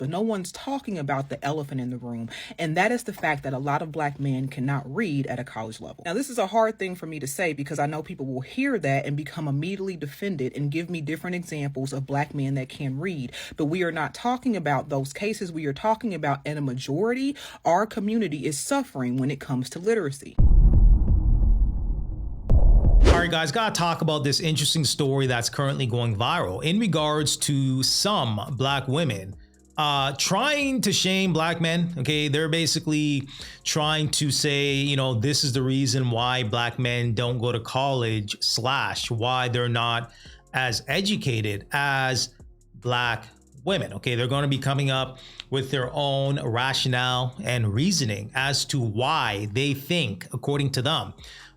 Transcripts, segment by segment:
but no one's talking about the elephant in the room, and that is the fact that a lot of Black men cannot read at a college level. Now, this is a hard thing for me to say because I know people will hear that and become immediately defended and give me different examples of Black men that can read, but we are not talking about those cases. We are talking about, in a majority, our community is suffering when it comes to literacy. All right, guys, gotta talk about this interesting story that's currently going viral in regards to some Black women trying to shame Black men. Okay, they're basically trying to say, you know, this is the reason why Black men don't go to college / why they're not as educated as Black women. Okay, they're going to be coming up with their own rationale and reasoning as to why they think, according to them,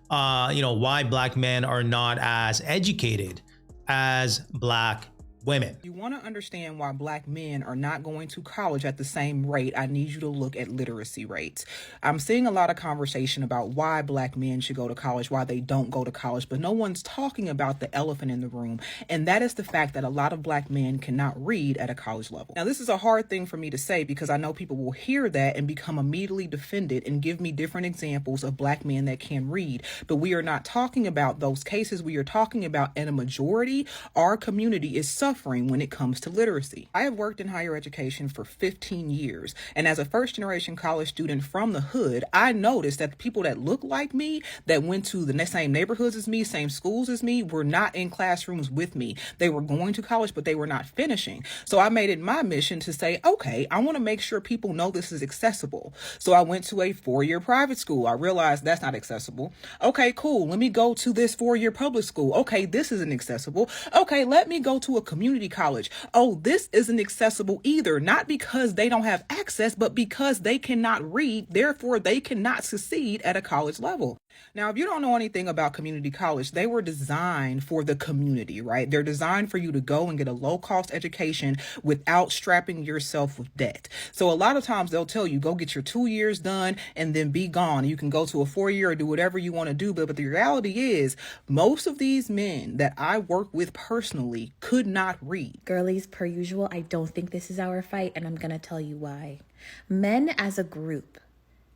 why Black men are not as educated as Black women. You want to understand why Black men are not going to college at the same rate, I need you to look at literacy rates. I'm seeing a lot of conversation about why Black men should go to college, why they don't go to college, but no one's talking about the elephant in the room, and that is the fact that a lot of Black men cannot read at a college level. Now, this is a hard thing for me to say because I know people will hear that and become immediately defended and give me different examples of Black men that can read, but we are not talking about those cases. We are talking about, in a majority, our community is suffering when it comes to literacy. I have worked in higher education for 15 years, and as a first-generation college student from the hood, I noticed that the people that look like me, that went to the same neighborhoods as me, same schools as me, were not in classrooms with me. They were going to college, but they were not finishing. So I made it my mission to say, okay, I want to make sure people know this is accessible. So I went to a 4-year private school. I realized that's not accessible. Okay, cool. Let me go to this 4-year public school. Okay, this isn't accessible. Okay, let me go to a community college. Oh, this isn't accessible either. Not because they don't have access, but because they cannot read. Therefore, they cannot succeed at a college level. Now, if you don't know anything about community college, they were designed for the community, right? They're designed for you to go and get a low-cost education without strapping yourself with debt. So a lot of times they'll tell you, go get your 2 years done and then be gone. You can go to a 4-year or do whatever you want to do. But the reality is, most of these men that I work with personally could not read. Girlies, per usual, I don't think this is our fight, and I'm going to tell you why. Men as a group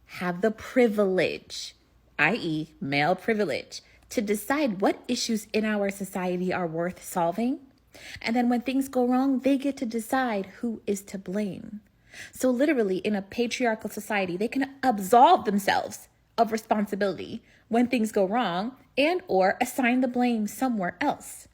have the privilege, i.e. male privilege, to decide what issues in our society are worth solving. And then when things go wrong, they get to decide who is to blame. So literally, in a patriarchal society, they can absolve themselves of responsibility when things go wrong and or assign the blame somewhere else.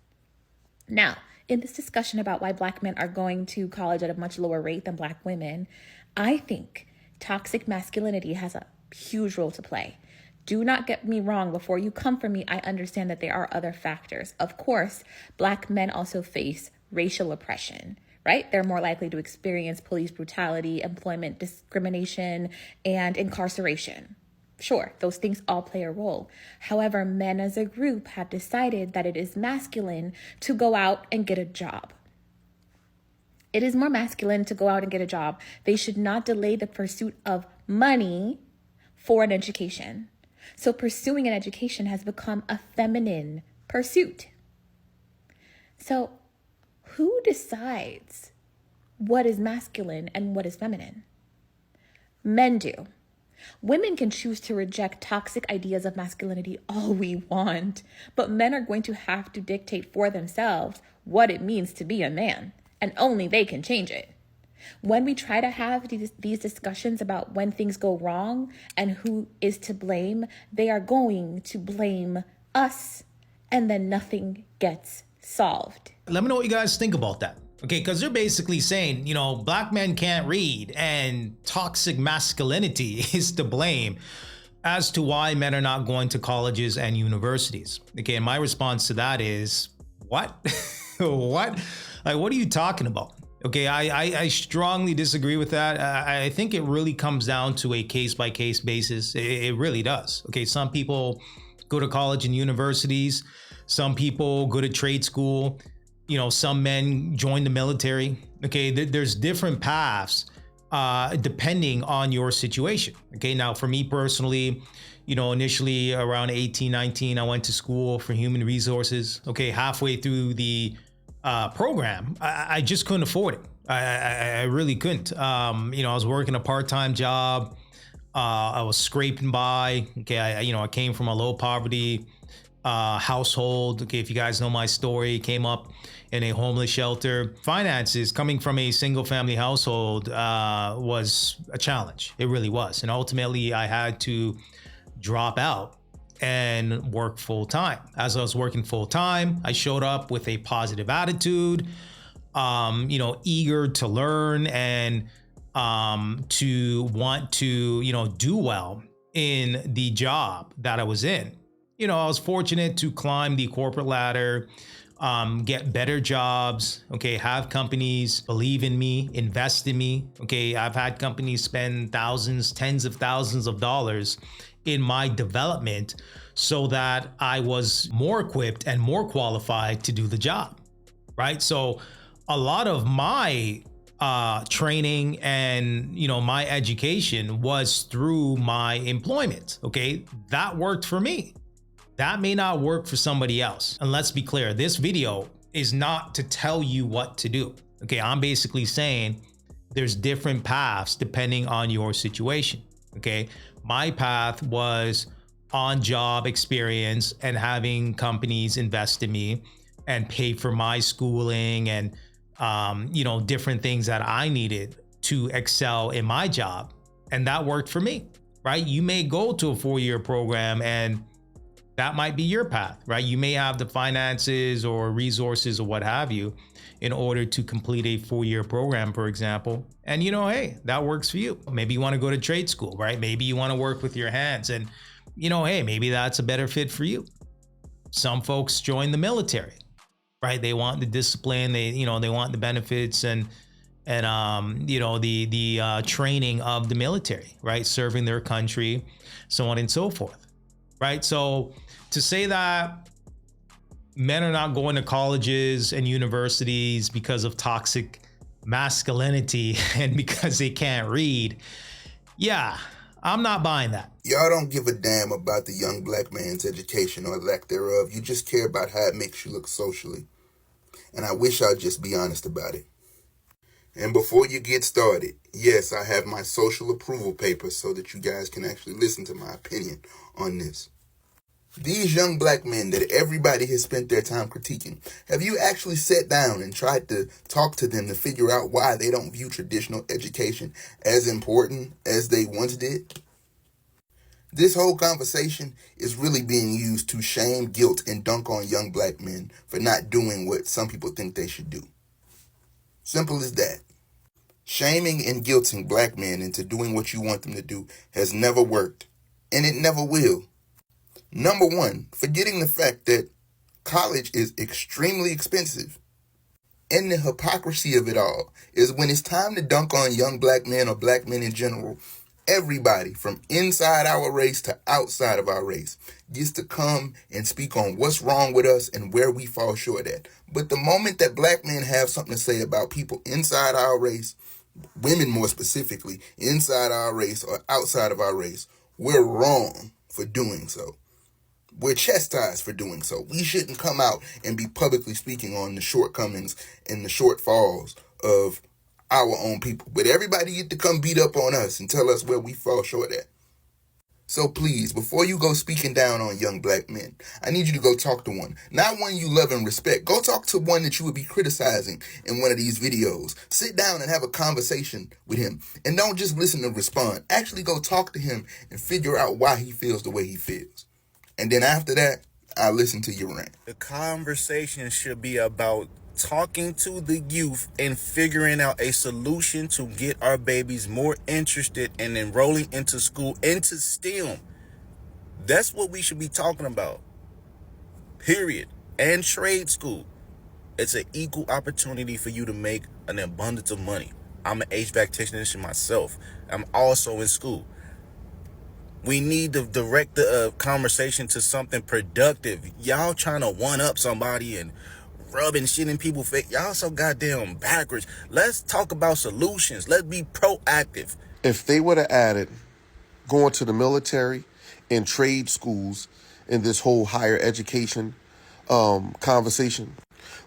Now, in this discussion about why Black men are going to college at a much lower rate than Black women, I think toxic masculinity has a huge role to play. Do not get me wrong. Before you come for me, I understand that there are other factors. Of course, Black men also face racial oppression, right? They're more likely to experience police brutality, employment discrimination, and incarceration. Sure, those things all play a role. However, men as a group have decided that it is masculine to go out and get a job. It is more masculine to go out and get a job. They should not delay the pursuit of money for an education. So pursuing an education has become a feminine pursuit. So who decides what is masculine and what is feminine? Men do. Women can choose to reject toxic ideas of masculinity all we want, but men are going to have to dictate for themselves what it means to be a man, and only they can change it. When we try to have these discussions about when things go wrong and who is to blame, they are going to blame us, and then nothing gets solved. Let me know what you guys think about that. Okay, because they're basically saying, Black men can't read and toxic masculinity is to blame as to why men are not going to colleges and universities. Okay, and my response to that is, what? What? Like, what are you talking about? Okay, I strongly disagree with that. I think it really comes down to a case-by-case basis. It really does. Okay, some people go to college and universities. Some people go to trade school. Some men join the military. Okay, there's different paths depending on your situation. Okay, now for me personally, initially around 18, 19, I went to school for human resources. Okay, halfway through the program, I just couldn't afford it. I really couldn't. I was working a part-time job. I was scraping by. Okay, I came from a low poverty household. Okay, if you guys know my story, came up in a homeless shelter. Finances coming from a single family household was a challenge. It really was. And ultimately, I had to drop out and work full time. As I was working full time, I showed up with a positive attitude, eager to learn and to want to, do well in the job that I was in. I was fortunate to climb the corporate ladder, get better jobs, okay, have companies believe in me, invest in me. Okay, I've had companies spend thousands, tens of thousands of dollars in my development so that I was more equipped and more qualified to do the job, right? So a lot of my training and my education was through my employment. Okay, that worked for me. That may not work for somebody else. And let's be clear, this video is not to tell you what to do. Okay, I'm basically saying there's different paths depending on your situation. Okay, my path was on job experience and having companies invest in me and pay for my schooling and different things that I needed to excel in my job. And that worked for me, right? You may go to a 4-year program and that might be your path, right? You may have the finances or resources or what have you in order to complete a 4-year program, for example. And hey, that works for you. Maybe you want to go to trade school, right? Maybe you want to work with your hands and hey, maybe that's a better fit for you. Some folks join the military, right? They want the discipline, they want the benefits and the training of the military, right? Serving their country, so on and so forth, right? So to say that men are not going to colleges and universities because of toxic masculinity and because they can't read, yeah, I'm not buying that. Y'all don't give a damn about the young black man's education or lack thereof. You just care about how it makes you look socially. And I wish I'd just be honest about it. And before you get started, yes, I have my social approval papers so that you guys can actually listen to my opinion on this. These young black men that everybody has spent their time critiquing, have you actually sat down and tried to talk to them to figure out why they don't view traditional education as important as they once did? This whole conversation is really being used to shame, guilt, and dunk on young black men for not doing what some people think they should do. Simple as that. Shaming and guilting black men into doing what you want them to do has never worked, and it never will. Number one, forgetting the fact that college is extremely expensive. And the hypocrisy of it all is when it's time to dunk on young black men or black men in general, everybody from inside our race to outside of our race gets to come and speak on what's wrong with us and where we fall short at. But the moment that black men have something to say about people inside our race, women more specifically, inside our race or outside of our race, we're wrong for doing so. We're chastised for doing so. We shouldn't come out and be publicly speaking on the shortcomings and the shortfalls of our own people. But everybody get to come beat up on us and tell us where we fall short at. So please, before you go speaking down on young black men, I need you to go talk to one. Not one you love and respect. Go talk to one that you would be criticizing in one of these videos. Sit down and have a conversation with him. And don't just listen to respond. Actually go talk to him and figure out why he feels the way he feels. And then after that, I'll listen to your rant. The conversation should be about talking to the youth and figuring out a solution to get our babies more interested in enrolling into school, into STEM. That's what we should be talking about. Period. And trade school. It's an equal opportunity for you to make an abundance of money. I'm an HVAC technician myself. I'm also in school. We need to direct the conversation to something productive. Y'all trying to one-up somebody and rubbing shit in people's face. Y'all so goddamn backwards. Let's talk about solutions. Let's be proactive. If they would have added going to the military and trade schools in this whole higher education conversation,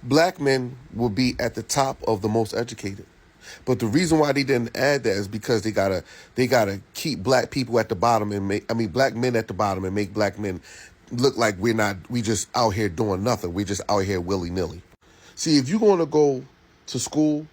black men will be at the top of the most educated. But the reason why they didn't add that is because they gotta keep black people at the bottom and black men at the bottom and make black men look like we just out here doing nothing. We just out here willy nilly. See, if you're gonna go to school,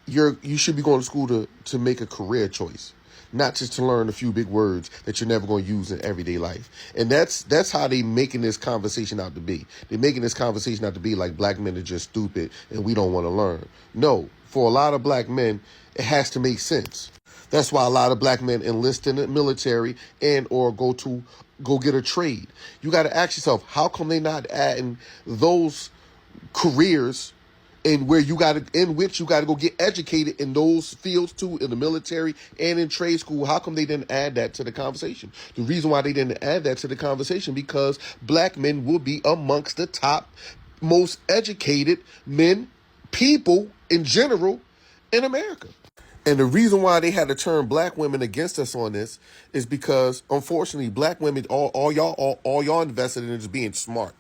you should be going to school to make a career choice, not just to learn a few big words that you're never going to use in everyday life. And that's how they making this conversation out to be. They're making this conversation out to be like black men are just stupid and we don't want to learn. No, for a lot of black men, it has to make sense. That's why a lot of black men enlist in the military and or go get a trade. You got to ask yourself, how come they not adding those careers in which you got to go get educated in those fields too, in the military and in trade school? How come they didn't add that to the conversation? The reason why they didn't add that to the conversation, because black men will be amongst the top most educated people in general in America. And the reason why they had to turn black women against us on this is because, unfortunately, black women, all y'all invested in is being smart.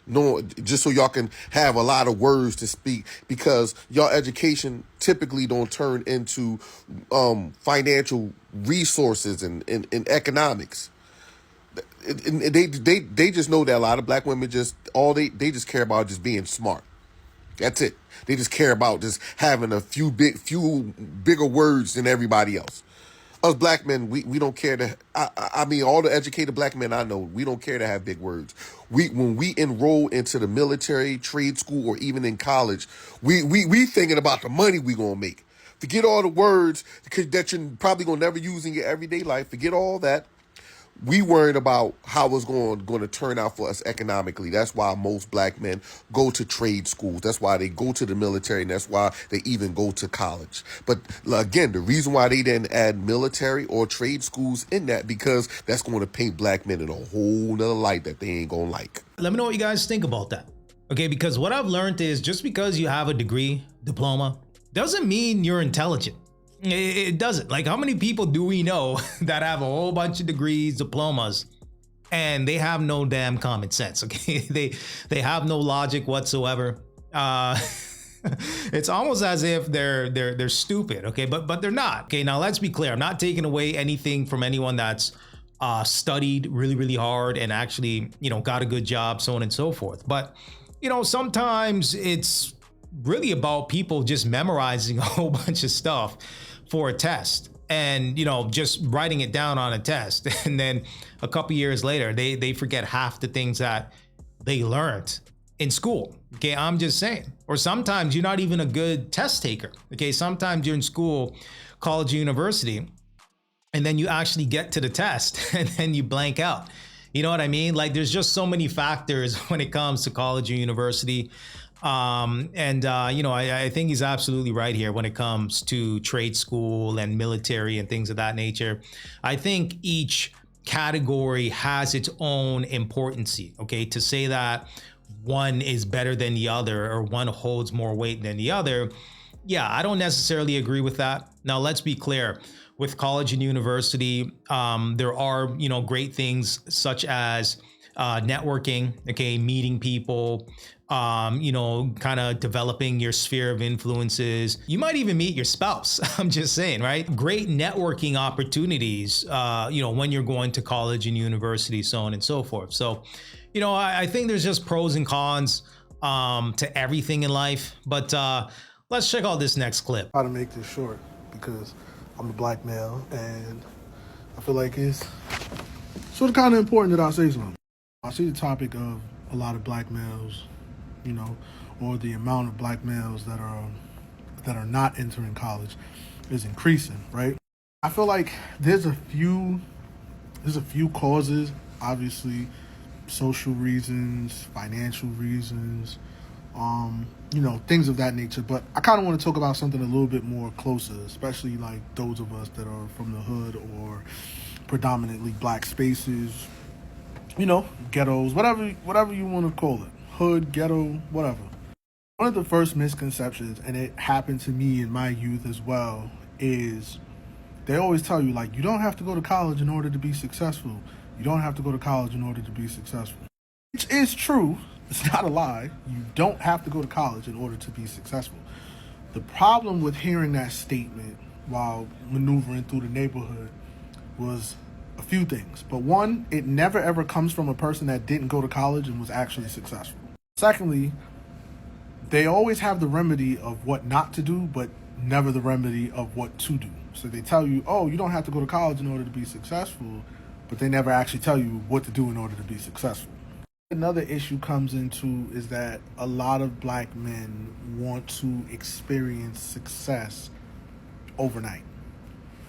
No, just so y'all can have a lot of words to speak, because y'all education typically don't turn into financial resources and economics. And they just know that a lot of black women they just care about just being smart. That's it. They just care about just having a few bigger words than everybody else. Us black men, we don't care to. I mean, all the educated black men I know, we don't care to have big words. When we enroll into the military, trade school, or even in college, we thinking about the money we gonna make. Forget all the words that you're probably gonna never use in your everyday life. Forget all that. We worried about how it's going to turn out for us economically. That's why most black men go to trade schools. That's why they go to the military, and that's why they even go to college. But again, the reason why they didn't add military or trade schools in that, because that's going to paint black men in a whole nother light that they ain't going to like. Let me know what you guys think about that. Okay, because what I've learned is just because you have a degree, diploma, doesn't mean you're intelligent. It doesn't. Like, how many people do we know that have a whole bunch of degrees, diplomas, and they have no damn common sense? Okay, they have no logic whatsoever. It's almost as if they're stupid. Okay, but they're not. Okay, now let's be clear. I'm not taking away anything from anyone that's studied really, really hard and actually, got a good job, so on and so forth. But sometimes it's really about people just memorizing a whole bunch of stuff for a test and, just writing it down on a test. And then a couple years later, they forget half the things that they learned in school. Okay, I'm just saying. Or sometimes you're not even a good test taker. Okay, sometimes you're in school, college, university, and then you actually get to the test and then you blank out. You know what I mean? Like, there's just so many factors when it comes to college or university. I think he's absolutely right here when it comes to trade school and military and things of that nature. I think each category has its own importance. Okay, to say that one is better than the other or one holds more weight than the other, yeah, I don't necessarily agree with that. Now, let's be clear. With college and university, there are, great things such as networking, okay, meeting people, kind of developing your sphere of influences. You might even meet your spouse. I'm just saying, right? Great networking opportunities, when you're going to college and university, so on and so forth. So, I think there's just pros and cons to everything in life. But let's check out this next clip. How to make this short, because I'm a black male and I feel like it's sort of kind of important that I say something. I see the topic of a lot of black males, or the amount of black males that are not entering college is increasing, right? I feel like there's a few causes, obviously, social reasons, financial reasons, things of that nature. But I kind of want to talk about something a little bit more closer, especially like those of us that are from the hood or predominantly black spaces, ghettos, whatever you want to call it. Hood, ghetto, whatever. One of the first misconceptions, and it happened to me in my youth as well, is they always tell you, like, you don't have to go to college in order to be successful. You don't have to go to college in order to be successful. Which is true. It's not a lie. You don't have to go to college in order to be successful. The problem with hearing that statement while maneuvering through the neighborhood was a few things. But one, it never ever comes from a person that didn't go to college and was actually successful. Secondly, they always have the remedy of what not to do, but never the remedy of what to do. So they tell you, oh, you don't have to go to college in order to be successful, but they never actually tell you what to do in order to be successful. Another issue comes into is that a lot of black men want to experience success overnight,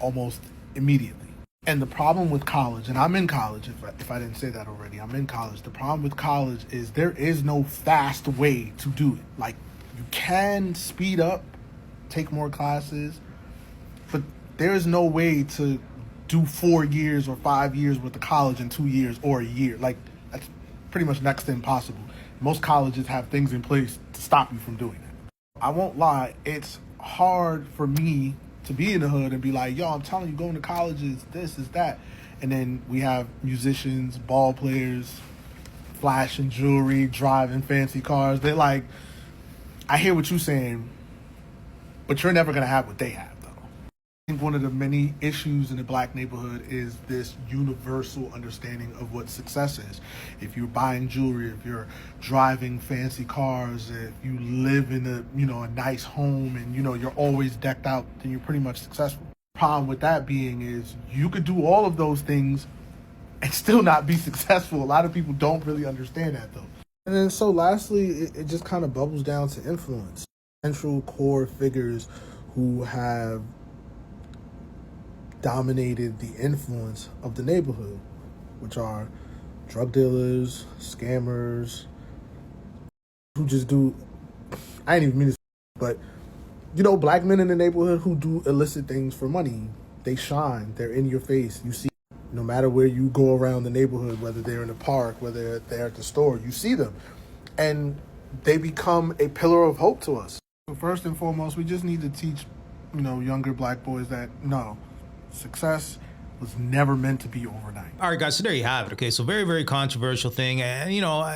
almost immediately. And the problem with college, and I'm in college, if I didn't say that already, I'm in college. The problem with college is there is no fast way to do it. Like, you can speed up, take more classes, but there is no way to do 4 years or 5 years worth of college in 2 years or a year. Like, that's pretty much next to impossible. Most colleges have things in place to stop you from doing that. I won't lie, it's hard for me to be in the hood and be like, yo, I'm telling you, going to college is this, is that. And then we have musicians, ball players, flashing jewelry, driving fancy cars. They're like, I hear what you're saying, but you're never going to have what they have, though. I think one of the many issues in the black neighborhood is this universal understanding of what success is. If you're buying jewelry, if you're driving fancy cars, if you live in a nice home and you're always decked out, then you're pretty much successful. The problem with that being is you could do all of those things and still not be successful. A lot of people don't really understand that, though. And then so lastly, it just kind of bubbles down to influence. Central core figures who have dominated the influence of the neighborhood, which are drug dealers, scammers, who just do, I ain't even mean to, but black men in the neighborhood who do illicit things for money. They shine, they're in your face. You see, no matter where you go around the neighborhood, whether they're in the park, whether they're at the store, you see them. And they become a pillar of hope to us. So first and foremost, we just need to teach, younger black boys that no, success was never meant to be overnight. All right, guys, so there you have it. Okay, so very, very controversial thing. And,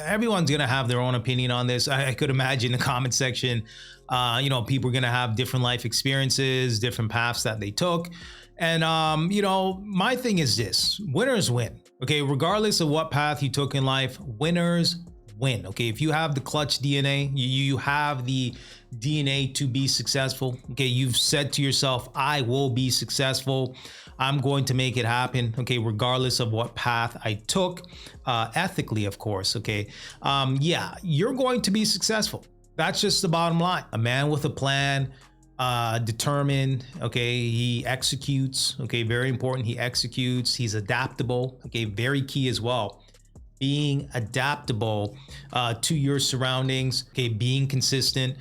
everyone's going to have their own opinion on this. I could imagine the comment section, people are going to have different life experiences, different paths that they took. And, my thing is this: winners win. Okay, regardless of what path you took in life, winners win. Okay, if you have the clutch DNA, you have the DNA to be successful. Okay, you've said to yourself, I will be successful. I'm going to make it happen. Okay, regardless of what path I took, ethically, of course. Okay, you're going to be successful. That's just the bottom line. A man with a plan, determined. Okay, he executes. Okay, very important. He executes. He's adaptable. Okay, very key as well. Being adaptable to your surroundings. Okay, being consistent.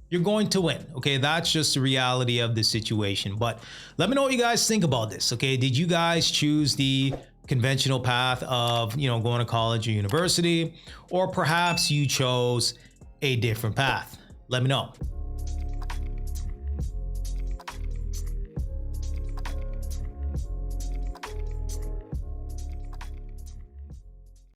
You're going to win. Okay, that's just the reality of the situation. But let me know what you guys think about this. Okay, did you guys choose the conventional path of going to college or university, or perhaps you chose a different path? Let me know.